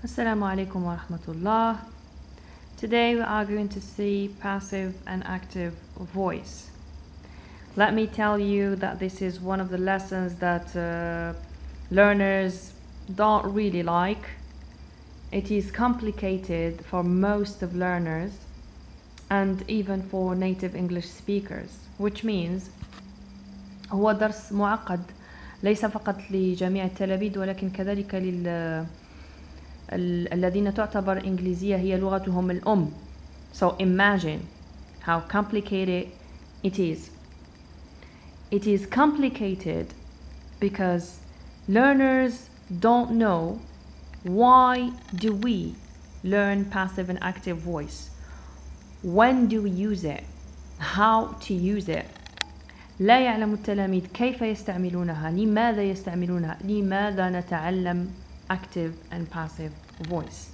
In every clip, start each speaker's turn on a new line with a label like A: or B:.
A: Assalamu alaikum wa rahmatullah. Today we are going to see passive and active voice. Let me tell you that this is one of the lessons that learners don't really like. It is complicated for most of learners and even for native English speakers, which means هو درس معقد ليس فقط لجميع التلاميذ ولكن كذلك الذين تعتبر إنجليزية هي لغتهم الأم. So imagine how complicated it is. It is complicated because learners don't know why do we learn passive and active voice. When do we use it? How to use it? لا يعلم التلاميذ كيف يستعملونها، لماذا يستعملونها، لماذا نتعلم active and passive voice.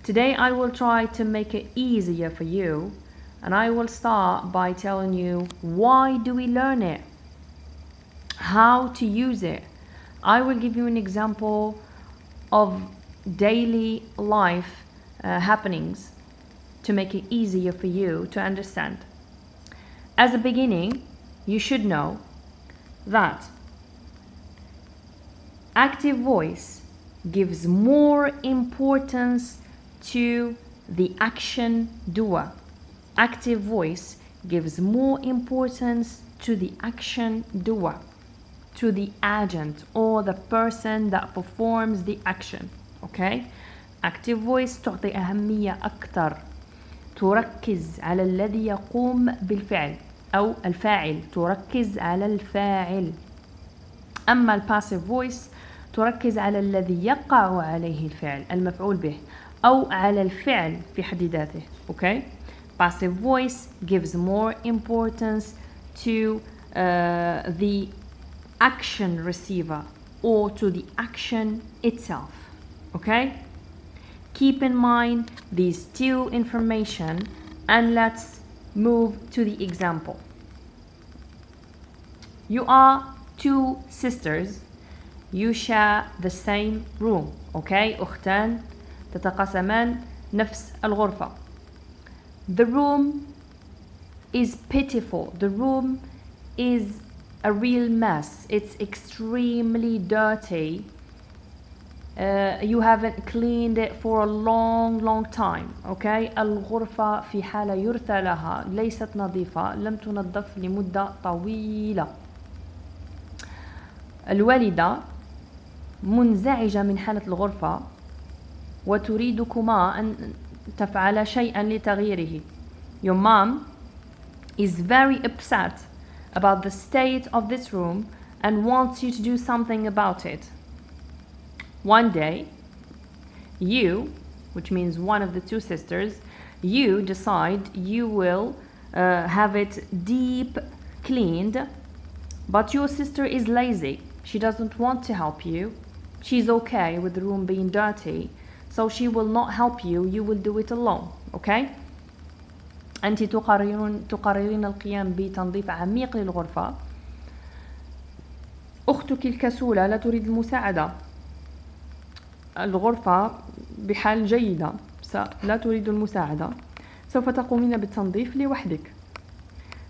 A: Today I will try to make it easier for you, and I will start by telling you why do we learn it, how to use it. I will give you an example of daily life happenings to make it easier for you to understand. As a beginning, you should know that active voice gives more importance to the action doer. Active voice gives more importance to the action doer, to the agent or the person that performs the action. Okay? Active voice تعطي أهمية أكثر، تركز على الذي يقوم بالفعل أو الفاعل، تركز على الفاعل. أما الباسيف فويس تركز على الذي يقع عليه الفعل، المفعول به، أو على الفعل في حد ذاته. Okay? Passive voice gives more importance to the action receiver or to the action itself. Okay? Keep in mind these two information and let's move to the example. You are two sisters. You share the same room. Okay? أختان تتقاسمان نفس الغرفة. The room is pitiful. The room is a real mess. It's extremely dirty. You haven't cleaned it for a long time. Okay? الغرفة في حالة يرثى لها، ليست نظيفة، لم تنظف لمدة طويلة. الوالدة منزعجة من حالة الغرفة وتريدكما أن تفعل شيئا لتغييره. Your mom is very upset about the state of this room and wants you to do something about it. One day, you, which means one of the two sisters, you decide you will have it deep cleaned, but your sister is lazy. She doesn't want to help you. She's okay with the room being dirty, so she will not help you. You will do it alone. Okay? أنت تقررين القيام بتنظيف عميق للغرفة. أختك الكسولة لا تريد المساعدة. الغرفة بحال جيدة، لا تريد المساعدة. سوف تقومين بالتنظيف لوحدك.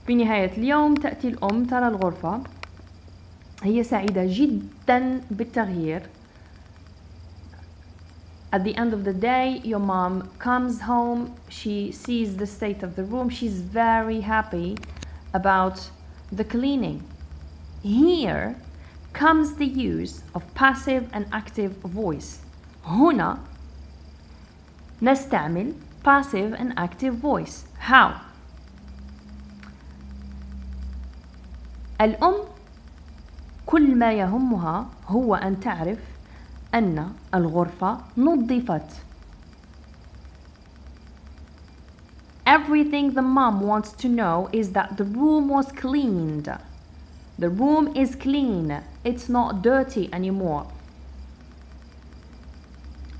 A: في نهاية اليوم تأتي الأم ترى الغرفة، هي سعيدة جدا بالتغيير. At the end of the day, your mom comes home, she sees the state of the room, she's very happy about the cleaning. Here comes the use of passive and active voice. هنا نستعمل passive and active voice. How? الأم كل ما يهمها هو أن تعرف أن الغرفة نظفت. Everything the mom wants to know is that the room was cleaned. The room is clean. It's not dirty anymore.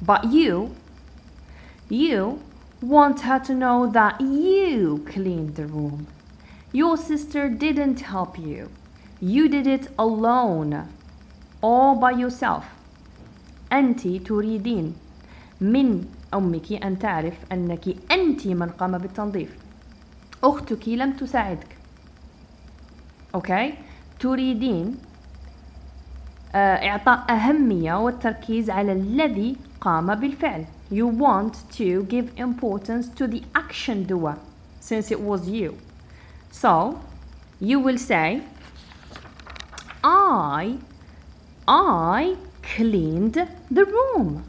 A: But you want her to know that you cleaned the room. Your sister didn't help you. You did it alone, all by yourself. أنت تريدين من أمك أن تعرف أنك أنت من قام بالتنظيف. أختك لم تساعدك. أوكي؟ تريدين إعطاء أهمية والتركيز على الذي قام بالفعل. You want to give importance to the action doer since it was you. So you will say I cleaned the room.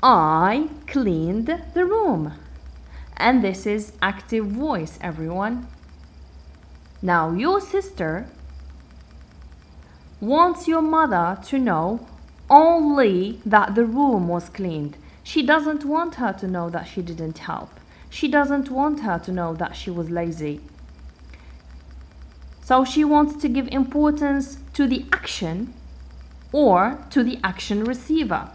A: I cleaned the room. And this is active voice, everyone. Now your sister wants your mother to know only that the room was cleaned. She doesn't want her to know that she didn't help. She doesn't want her to know that she was lazy. So she wants to give importance to the action or to the action receiver.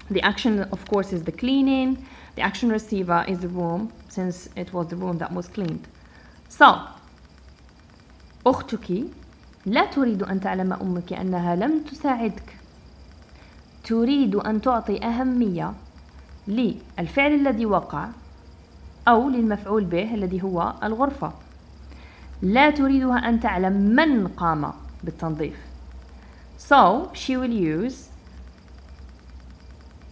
A: The action, of course, is the cleaning. The action receiver is the room, since it was the room that was cleaned. So, أختك لا تريد أن تعلم أمك أنها لم تساعدك. تريد أن تعطي أهمية للفعل الذي وقع أو للمفعول به الذي هو الغرفة. لا تريدها أن تعلم من قام بالتنظيف. So she will use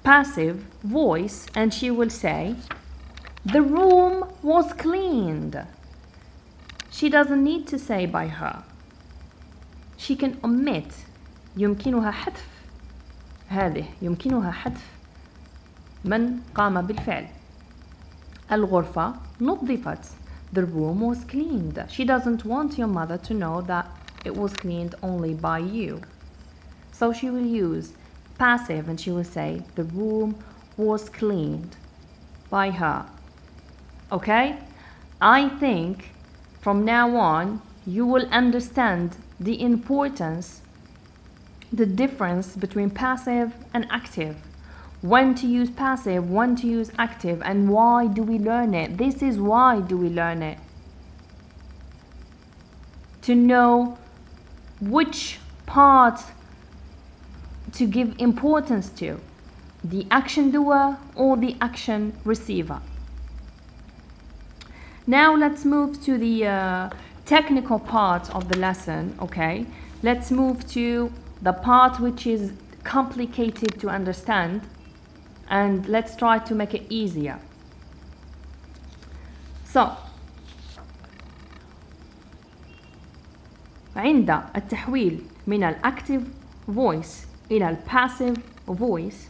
A: passive voice and she will say the room was cleaned. She doesn't need to say by her. She can omit. يمكنها حذف هذه. يمكنها حذف من قام بالفعل. الغرفة نظفت. The room was cleaned. She doesn't want your mother to know that it was cleaned only by you. So she will use passive and she will say the room was cleaned by her. Okay? I think from now on you will understand the importance, the difference between passive and active. When to use passive, when to use active, and why do we learn it? This is why do we learn it. To know which part to give importance to, the action doer or the action receiver. Now let's move to the technical part of the lesson, okay? Let's move to the part which is complicated to understand, and let's try to make it easier. So, عند التحويل من الactive voice إلى passive voice,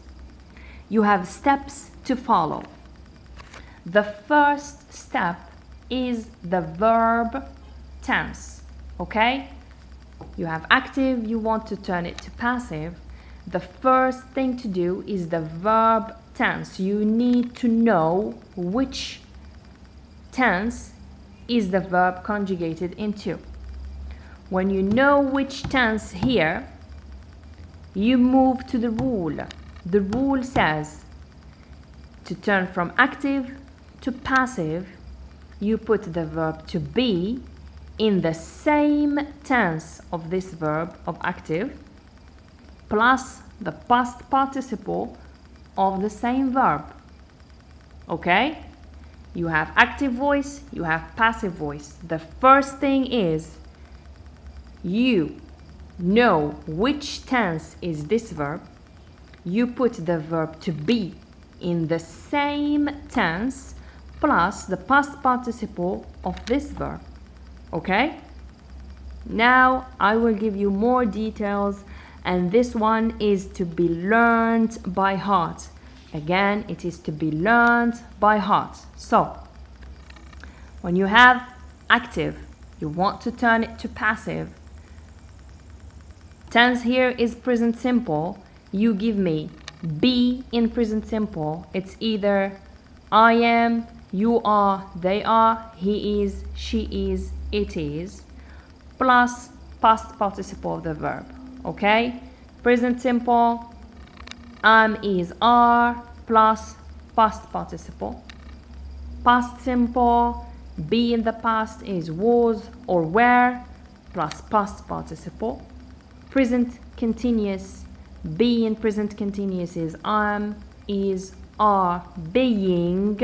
A: you have steps to follow. The first step is the verb tense, okay? You have active, you want to turn it to passive. The first thing to do is the verb tense. You need to know which tense is the verb conjugated into. When you know which tense here, you move to the rule. The rule says to turn from active to passive, you put the verb to be in the same tense of this verb of active plus the past participle of the same verb. Okay? You have active voice, you have passive voice. The first thing is you know which tense is this verb. You put the verb to be in the same tense plus the past participle of this verb. Okay? Now I will give you more details, and this one is to be learned by heart. Again, it is to be learned by heart. So, when you have active, you want to turn it to passive. Tense here is present simple. You give me be in present simple. It's either I am, you are, they are, he is, she is, it is, plus past participle of the verb. Okay? Present simple, am, is, are, plus past participle. Past simple, be in the past is was or were, plus past participle. Present continuous, be in present continuous is am, is are being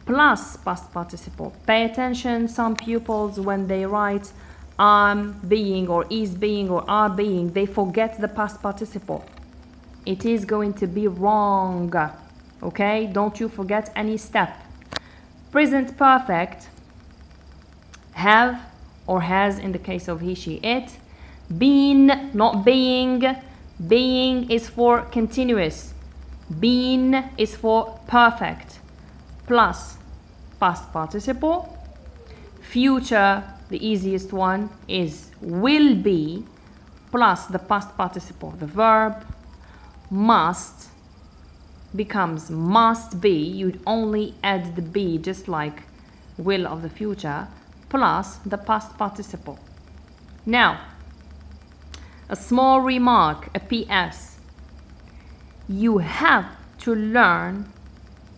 A: plus past participle. Pay attention, some pupils when they write being or is being or are being, they forget the past participle. It is going to be wrong. Okay, don't you forget any step. Present perfect, have or has in the case of he, she, it. Been, not being. Being is for continuous. Been is for perfect. Plus past participle. Future, the easiest one, is will be plus the past participle, the verb. Must becomes must be. You'd only add the be, just like will of the future, plus the past participle. Now, a small remark, a PS. You have to learn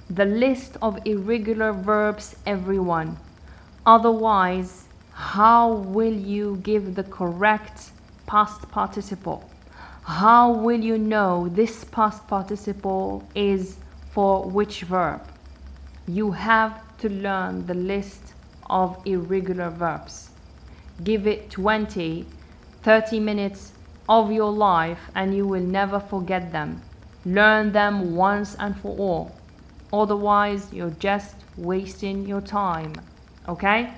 A: the list of irregular verbs, everyone. Otherwise, how will you give the correct past participle? How will you know this past participle is for which verb? You have to learn the list of irregular verbs. Give it 20, 30 minutes of your life and you will never forget them. Learn them once and for all. Otherwise, you're just wasting your time. Okay?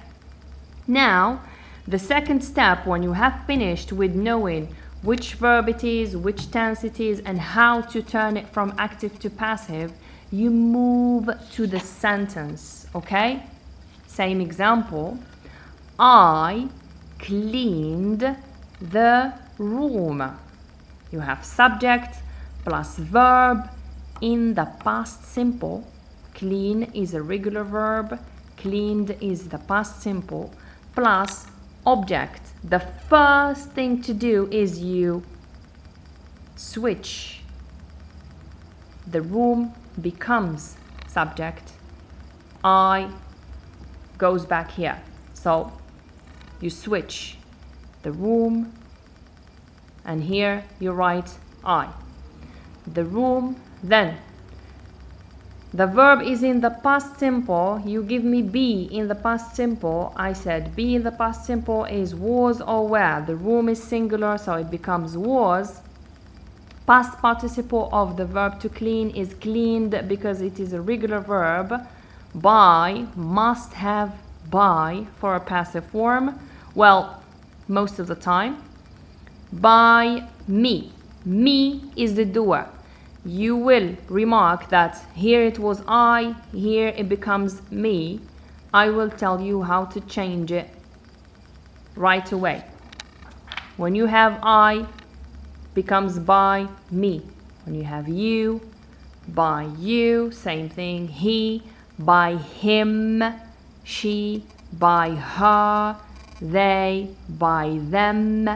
A: Now, the second step, when you have finished with knowing which verb it is, which tense it is, and how to turn it from active to passive, you move to the sentence. Okay? Same example. I cleaned the room. You have subject plus verb in the past simple. Clean is a regular verb. Cleaned is the past simple. Plus object. The first thing to do is you switch. The room becomes subject. I goes back here. So you switch the room and here you write I. The room, then the verb is in the past simple. You give me be in the past simple. I said be in the past simple is was or were. The room is singular, so it becomes was. Past participle of the verb to clean is cleaned because it is a regular verb. By, must have by for a passive form. Well, most of the time. By me. Me is the doer. You will remark that here it was I, here it becomes me. I will tell you how to change it right away. When you have I, becomes by me. When you have you, by you, same thing. He, by him. She, by her. They, by them.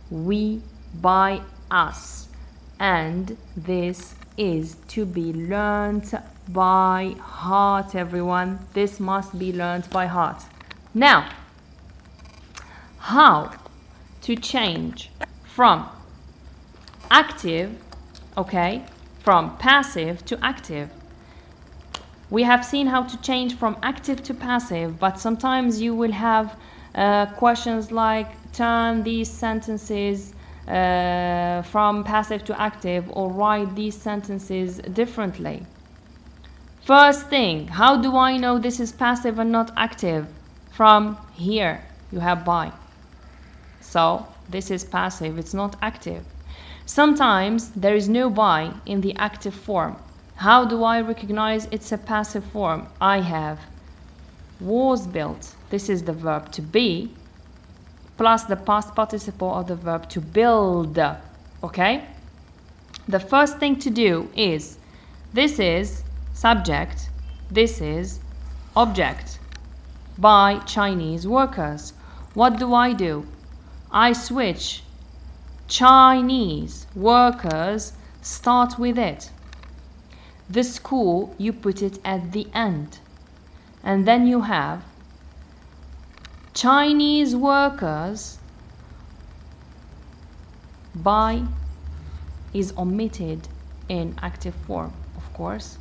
A: We, by us. And this is to be learned by heart, everyone. This must be learned by heart. Now, how to change from active, okay, from passive to active. We have seen how to change from active to passive, but sometimes you will have questions like turn these sentences from passive to active or write these sentences differently. First thing, how do I know this is passive and not active? From here, you have by. So this is passive, it's not active. Sometimes there is no by in the active form. How do I recognize it's a passive form? I have was built. This is the verb to be plus the past participle of the verb to build. Okay? The first thing to do is this is subject, this is object. By Chinese workers. What do? I switch Chinese workers, start with it. The school, you put it at the end. And then you have Chinese workers, by is omitted in active form, of course.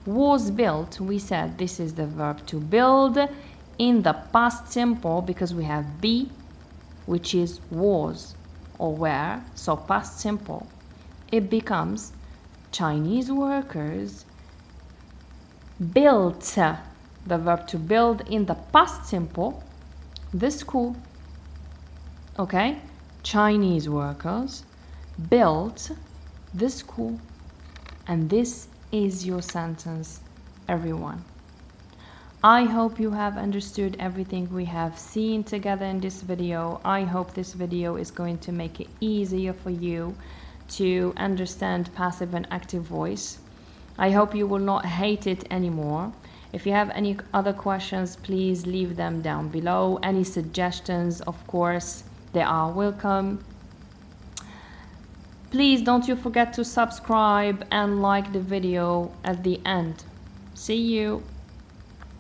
A: Was built, we said this is the verb to build in the past simple because we have be, which is was or were, so past simple. It becomes Chinese workers built, the verb to build in the past simple, the school. Okay, Chinese workers built the school. And this is your sentence, everyone. I hope you have understood everything we have seen together in this video. I hope this video is going to make it easier for you to understand passive and active voice. I hope you will not hate it anymore. If you have any other questions, please leave them down below. Any suggestions, of course, they are welcome. Please don't you forget to subscribe and like the video at the end. See you.